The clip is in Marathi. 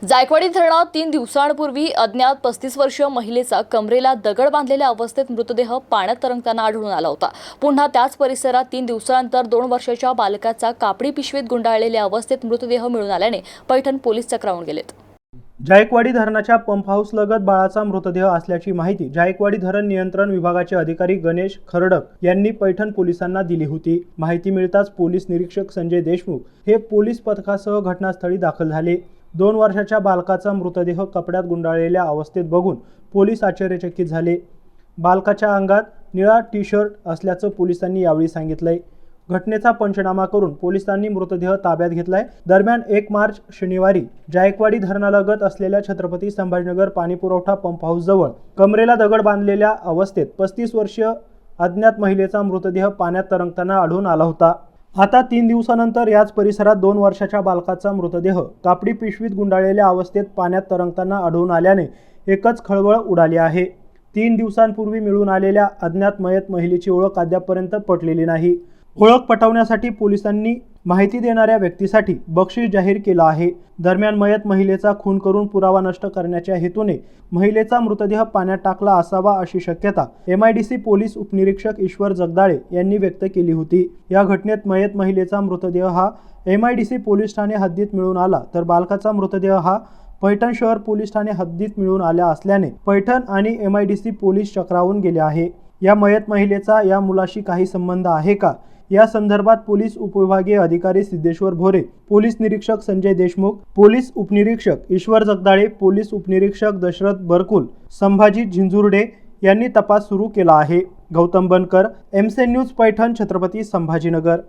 जायकवाडी धरणात 3 दिवसांपूर्वी अज्ञात 35 वर्षीय महिलेचा कमरेला दगड बांधलेल्या अवस्थेत मृतदेह पाण्यात तरंगताना आढळून आला होता। पुन्हा त्याच परिसरात 3 दिवसांनंतर 2 वर्षाच्या बालकाचा कापडी पिशवीत गुंडाळलेल्या अवस्थेत मृतदेह मिळून आल्याने पैठण पोलीस चक्रावून गेलेत। जायकवाडी धरणाच्या पंप हाऊस लगत बाळाचा मृतदेह असल्याची माहिती जायकवाडी धरण नियंत्रण विभागाचे अधिकारी गणेश खरडक यांनी पैठण पोलिसांना दिली होती। माहिती मिळताच पोलीस निरीक्षक संजय देशमुख हे पोलीस पथकासह घटनास्थळी दाखल झाले। 2 वर्षाच्या बालकाचा मृतदेह कपड्यात गुंडाळलेल्या अवस्थेत बघून पोलीस आश्चर्यचकित झाले। बालकाच्या अंगात निळा टी-शर्ट असल्याचं पोलिसांनी यावेळी सांगितलंय। घटनेचा पंचनामा करून पोलिसांनी मृतदेह ताब्यात घेतलाय। दरम्यान 1 मार्च शनिवारी जायकवाडी धरणालगत असलेल्या छत्रपती संभाजीनगर पाणीपुरवठा पंप हाऊस जवळ कमरेला दगड बांधलेल्या अवस्थेत 35 वर्षीय अज्ञात महिलेचा मृतदेह पाण्यात तरंगताना आढळून आला होता। आता 3 दिवसानंतर याच परिसरात 2 वर्षाच्या बालकाचा मृतदेह कापडी पिशवीत गुंडाळलेल्या अवस्थेत पाण्यात तरंगताना आढळून आल्याने एकच खळबळ उडाली आहे। 3 दिवसांपूर्वी मिळून आलेल्या अज्ञात मयत महिलेची ओळख अद्यापपर्यंत पटलेली नाही। ओळख पटवण्यासाठी पोलिसांनी माहिती देणाऱ्या व्यक्तीसाठी बक्षीस जाहीर केलं आहे। दरम्यान मयत महिलेचा खून करून पुरावा नष्ट करण्याच्या हेतूने महिलेचा मृतदेह पाण्यात टाकला असावा अशी शक्यता MIDC पोलीस उपनिरीक्षक ईश्वर जगदाळे यांनी व्यक्त केली होती। या घटनेत मयत महिलेचा मृतदेह हा MIDC पोलीस ठाणे हद्दीत मिळून आला, तर बालकाचा मृतदेह हा पैठण शहर पोलीस ठाणे हद्दीत मिळून आला असल्याने पैठण आणि MIDC पोलीस चक्रावून गेले आहे। या मयत महिलेचा या मुलाशी काही संबंध आहे का, या संदर्भात पोलीस उपविभागीय अधिकारी सिद्धेश्वर भोरे, पोलीस निरीक्षक संजय देशमुख, पोलीस उपनिरीक्षक ईश्वर जगदाळे, पोलीस उपनिरीक्षक दशरथ बरकुल, संभाजी झिंजुर्डे यांनी तपास सुरू केला आहे। गौतम बनकर, MC न्यूज पैठण, छत्रपती संभाजीनगर।